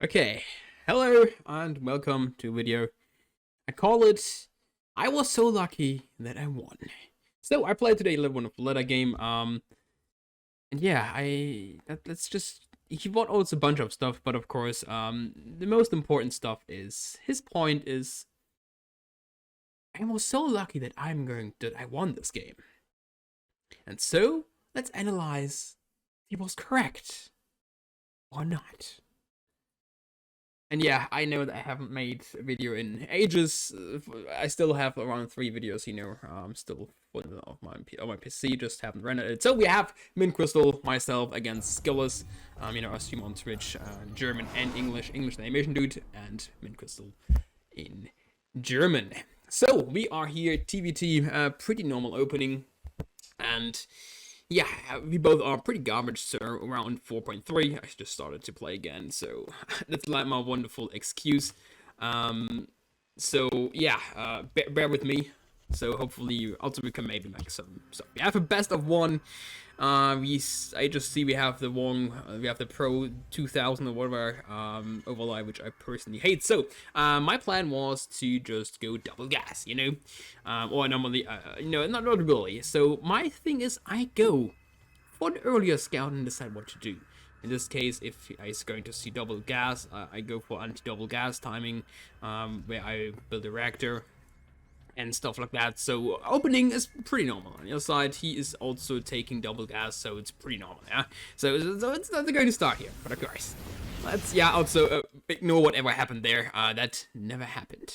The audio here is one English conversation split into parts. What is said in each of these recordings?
Okay, hello and welcome to a video. I call it I was so lucky that I won. So I played today a little one of the letter game. And yeah, that's just he bought also a bunch of stuff, but of course, the most important stuff is his point is I was so lucky that I won this game. And so let's analyze if he was correct or not. And yeah, I know that I haven't made a video in ages. I still have around 3 videos, still on my PC, just haven't rendered it. So we have Mint Crystal, myself against Skillless, I stream on Twitch, German and English animation dude, and Mint Crystal in German. So we are here, TVT, pretty normal opening, and yeah, we both are pretty garbage, so around 4.3. I just started to play again, so that's like my wonderful excuse. So yeah, bear with me. So hopefully, also we can maybe make some. So we have a best of one. I just see we have the we have the Pro 2000 or whatever overlay, which I personally hate. So my plan was to just go double gas, or normally, not really. So my thing is, I go for the earlier scout and decide what to do. In this case, if he's going to see double gas, I go for anti-double gas timing, where I build a reactor and stuff like that. So opening is pretty normal. On the other side, he is also taking double gas, so it's pretty normal, yeah? So it's not going to start here, but of course. Let's, also ignore whatever happened there. That never happened.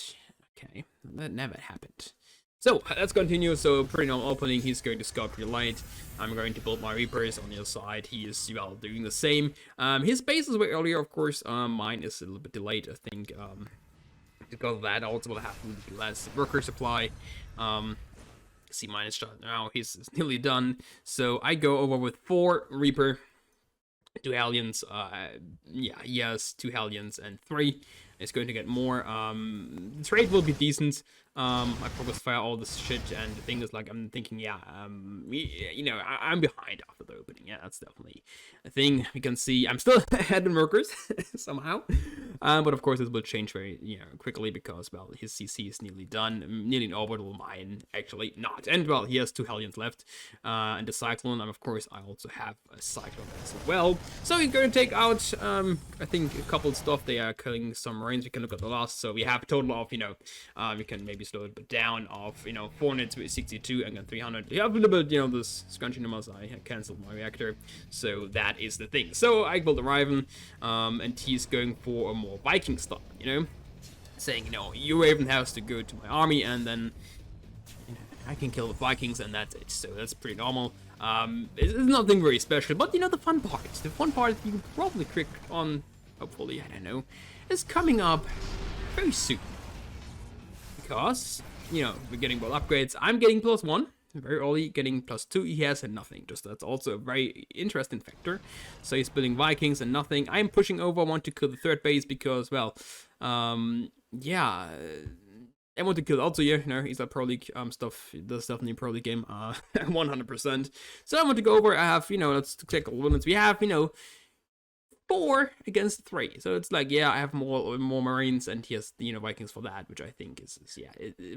Okay, that never happened. So, let's continue. So, pretty normal opening. He's going to scout pretty light. I'm going to build my Reapers on the other side. He is, doing the same. His base is way earlier, of course. Mine is a little bit delayed, I think. Because of that, I also will have less worker supply. See, mine is shot now. He's nearly done. So I go over with 4 Reaper, 2 Hellions. Yes, 2 Hellions and 3. It's going to get more. The trade will be decent. I focus fire all this shit, and the thing is, like, I'm thinking, I'm behind after the opening. Yeah, that's definitely a thing. We can see I'm still ahead in workers somehow, but of course this will change very quickly because, well, his CC is nearly done, nearly an orbital. Mine actually not, and well, he has 2 Hellions left, and the Cyclone, and of course I also have a Cyclone as well. So he's going to take out, I think, a couple stuff. They are killing some Marines. We can look at the last. So we have a total of, we can maybe slow it down of 462 and then 300. We have a little bit, this scrunchy numbers. I canceled my reactor, so that is the thing. So I built a Raven, and he's going for a more Viking style, saying, your Raven has to go to my army, and then I can kill the Vikings, and that's it. So that's pretty normal. It's nothing very special, but the fun part you can probably click on, hopefully, I don't know, is coming up very soon. Because, we're getting both upgrades. I'm getting +1, very early, getting +2. He has nothing. Just that's also a very interesting factor. So he's building Vikings and nothing. I'm pushing over. I want to kill the 3rd base because, well, I want to kill also here. He's a Pro League stuff. That's definitely a Pro League game, 100%. So I want to go over. I have, let's take all limits. We have, 4 against 3, so it's like, I have more Marines, and he has Vikings for that, which I think is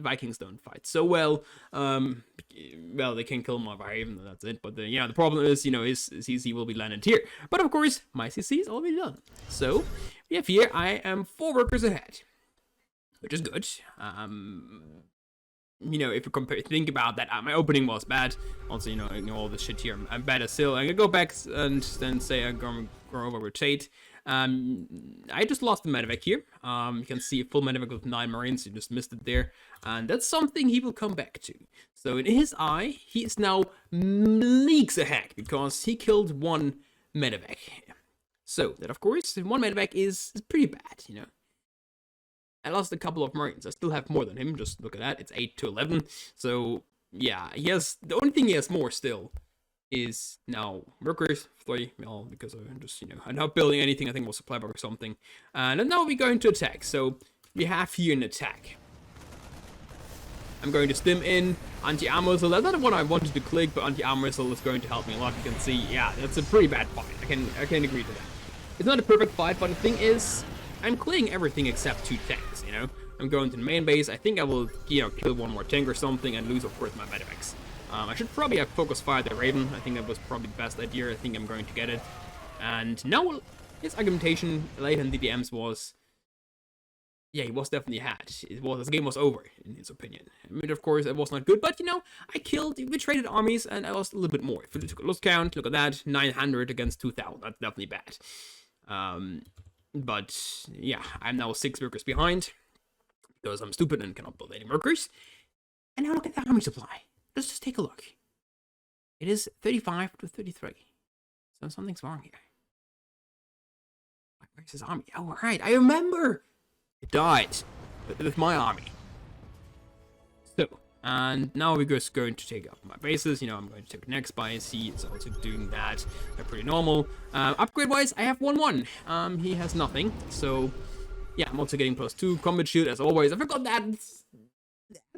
Vikings don't fight so well. Well, they can kill my Raven, that's it. But the problem is, his CC will be landed here. But of course, my CC is already done. So we have here, I am 4 workers ahead, which is good. If you think about that, my opening was bad. Also, ignore all this shit here. I'm better still. I'm gonna go back and then say I'm gonna go over rotate. I just lost the medevac here. You can see a full medevac with 9 Marines. You just missed it there, and that's something he will come back to. So in his eye, he is now leagues ahead because he killed 1 medevac. So that, of course, 1 medevac is pretty bad, I lost a couple of Marines. I still have more than him. Just look at that. It's 8 to 11. So, yeah, the only thing he has more still is now workers, 3, well, because I'm just, I'm not building anything. I think we'll supply box or something. And now we're going to attack. So, we have here an attack. I'm going to stim in anti-armor missile. That's not what I wanted to click, but anti-armor missile is going to help me a lot. You can see, that's a pretty bad fight. I can agree to that. It's not a perfect fight, but the thing is, I'm clearing everything except 2 tanks, you know? I'm going to the main base. I think I will, you know, kill 1 more tank or something and lose, of course, my medevacs. I should probably have focus fire the Raven. I think that was probably the best idea. I think I'm going to get it. And now his argumentation late in DDMs was, yeah, he was definitely had. This game was over, in his opinion. I mean, of course, it was not good, but, you know, we traded armies, and I lost a little bit more. If you took a loss count, look at that, 900 against 2,000. That's definitely bad. But, yeah, I'm now 6 workers behind, because I'm stupid and cannot build any workers. And now look at the army supply. Let's just take a look. It is 35 to 33. So something's wrong here. Where's his army? Oh, right, I remember! It died with my army. So, and now we're just going to take up my bases. You know, I'm going to take next by C. It's also doing that. They're pretty normal. Upgrade-wise, I have 1-1. He has nothing. So, yeah, I'm also getting +2 combat shield as always. I forgot that.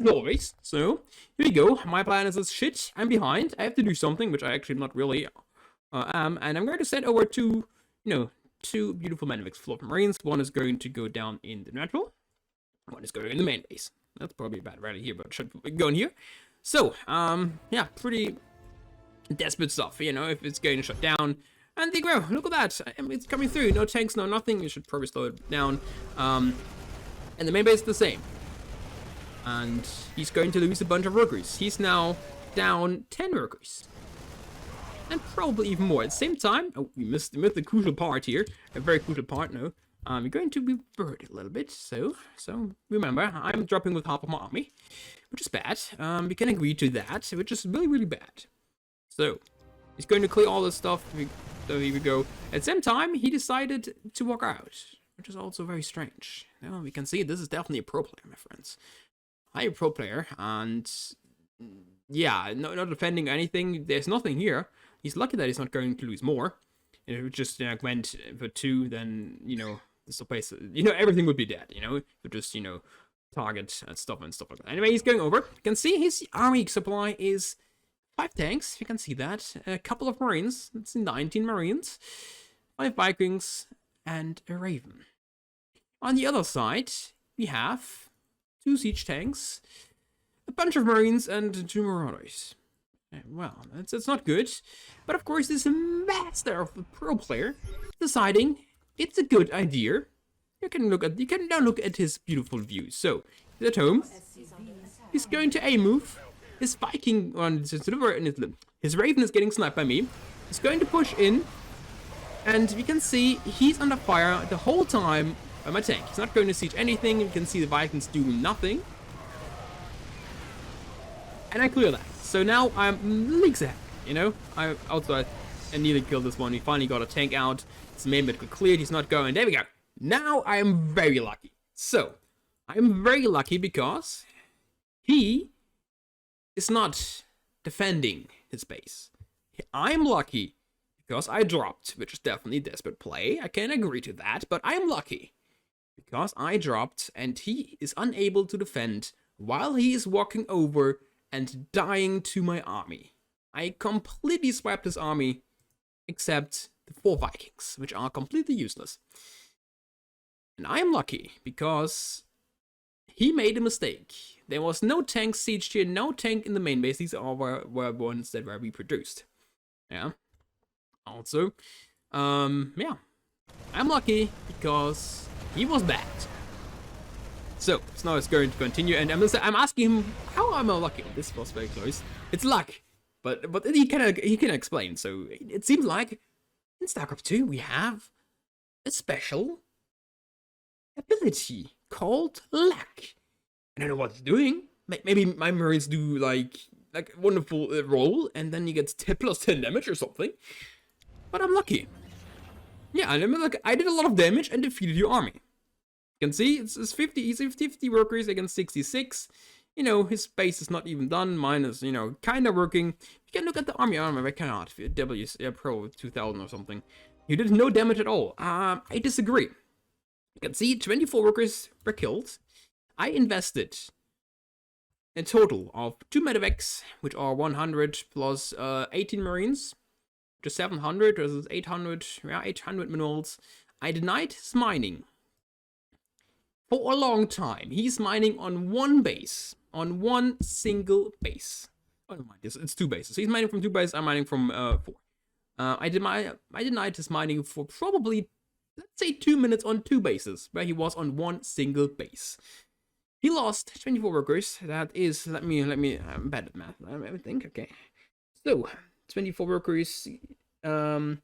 As always. So, here we go. My plan is this shit. I'm behind. I have to do something, which I actually not really am. And I'm going to send over to, you know, 2 beautiful Medevacs Float Marines. One is going to go down in the natural. One is going in the main base. That's probably a bad rally here, but should go in here. So, yeah, pretty desperate stuff, you know, if it's getting shut down. And there you go, look at that. It's coming through. No tanks, no nothing. You should probably slow it down. And the main base is the same. And he's going to lose a bunch of workers. He's now down 10 workers. And probably even more. At the same time, oh, we missed the crucial part here. A very crucial part, no. We're going to be buried a little bit. So remember, I'm dropping with half of my army, which is bad. We can agree to that, which is really, really bad. So, he's going to clear all this stuff. So here we go. At the same time, he decided to walk out, which is also very strange. Now, we can see this is definitely a pro player, my friends. I'm a pro player, and yeah, not defending anything. There's nothing here. He's lucky that he's not going to lose more. And if it just went for 2, then, you know, this place, you know, everything would be dead, you know, if it just, you know, target and stuff like that. Anyway, he's going over. You can see his army supply is 5 tanks. You can see that. A couple of Marines. That's 19 Marines. 5 Vikings and a Raven. On the other side, we have 2 siege tanks, a bunch of Marines, and 2 Marauders. Well, it's not good. But of course, this master of the pro player deciding it's a good idea. You can now look at his beautiful views. So, he's at home. He's going to A move. His Viking his Raven is getting sniped by me. He's going to push in. And we can see he's under fire the whole time by my tank. He's not going to siege anything. You can see the Vikings do nothing. And I clear that. So now I'm leagues ahead, you know? I nearly killed this one. He finally got a tank out. His main bit got cleared. He's not going. There we go. Now I am very lucky. So, I'm very lucky because he is not defending his base. I'm lucky because I dropped, which is definitely desperate play. I can agree to that, but I'm lucky because I dropped and he is unable to defend while he is walking over and dying to my army. I completely swiped his army, except the 4 Vikings, which are completely useless. And I am lucky, because he made a mistake. There was no tank sieged here, no tank in the main base. These are were ones that were reproduced. Yeah. Also, yeah. I'm lucky, because he was bad. So now it's going to continue, and I'm asking him, how am I lucky? This was very close. It's luck, but he can explain. So it seems like in StarCraft 2 we have a special ability called luck. I don't know what it's doing. Maybe my Marines do like a wonderful roll, and then you get +10 damage or something. But I'm lucky. Yeah, I did a lot of damage and defeated your army. You can see it's 50. He's 50 workers against 66. You know, his base is not even done. Mine is, you know, kind of working. You can look at the army. I cannot. W Pro 2000 or something. You did no damage at all. I disagree. You can see 24 workers were killed. I invested a total of 2 medevacs, which are 100 plus 18 Marines, which is 700. This is 800. Yeah, 800 minerals. I denied his mining. for a long time. He's mining on one base, on one single base. Oh, no, mind, it's 2 bases. He's mining from 2 bases. I'm mining from 4. I denied his mining for probably, let's say, 2 minutes on 2 bases, where he was on one single base. He lost 24 workers. That is, let me, I'm bad at math. I think, okay. So, 24 workers, they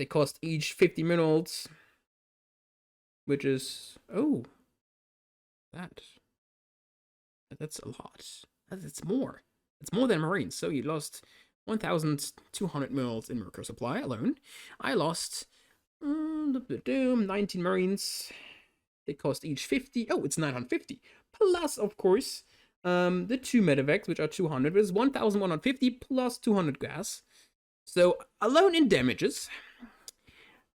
cost each 50 minerals, which is, oh, that's a lot. That's more. It's more than Marines. So you lost 1,200 minerals in worker supply alone. I lost 19 Marines. They cost each 50. Oh, it's 950. Plus, of course, the 2 medevacs, which are 200, is 1,150 plus 200 gas. So alone in damages,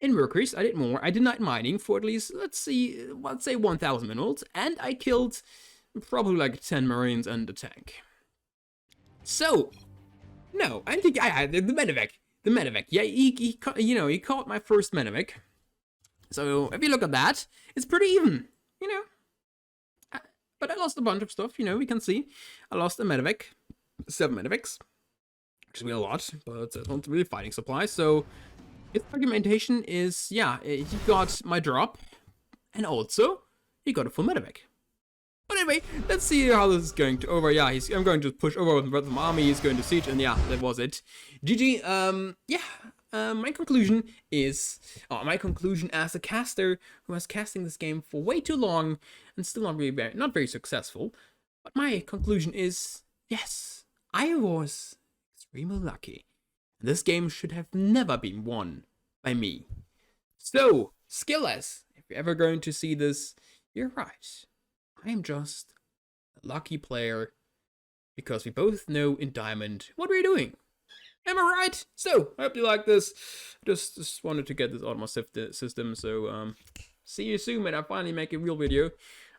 in workers, I did more. I denied mining for at least, let's say 1,000 minerals, and I killed probably like 10 Marines and a tank. So, no, I think I had the medevac. The medevac, yeah, he caught my first medevac. So if you look at that, it's pretty even, But I lost a bunch of stuff, we can see. I lost a medevac, 7 medevacs, which is really a lot, but it's not really fighting supply. So his argumentation is, yeah, he got my drop, and also he got a full medevac. But anyway, let's see how this is going to over. Yeah, I'm going to push over with the army. He's going to siege, and yeah, that was it. GG. My conclusion is, my conclusion as a caster who was casting this game for way too long and still not very successful. But my conclusion is, yes, I was extremely lucky. This game should have never been won by me. So, Skillless, if you're ever going to see this, you're right. I am just a lucky player, because we both know in Diamond what we're doing. Am I right? So, I hope you like this. Just wanted to get this out of my system, so see you soon when I finally make a real video.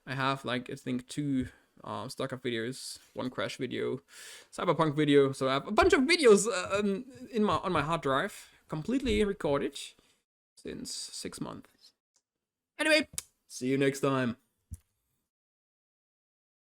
I have, like, I think 2 Starcraft videos, 1 Crash video, Cyberpunk video, so I have a bunch of videos on my hard drive, completely recorded since 6 months. Anyway, see you next time.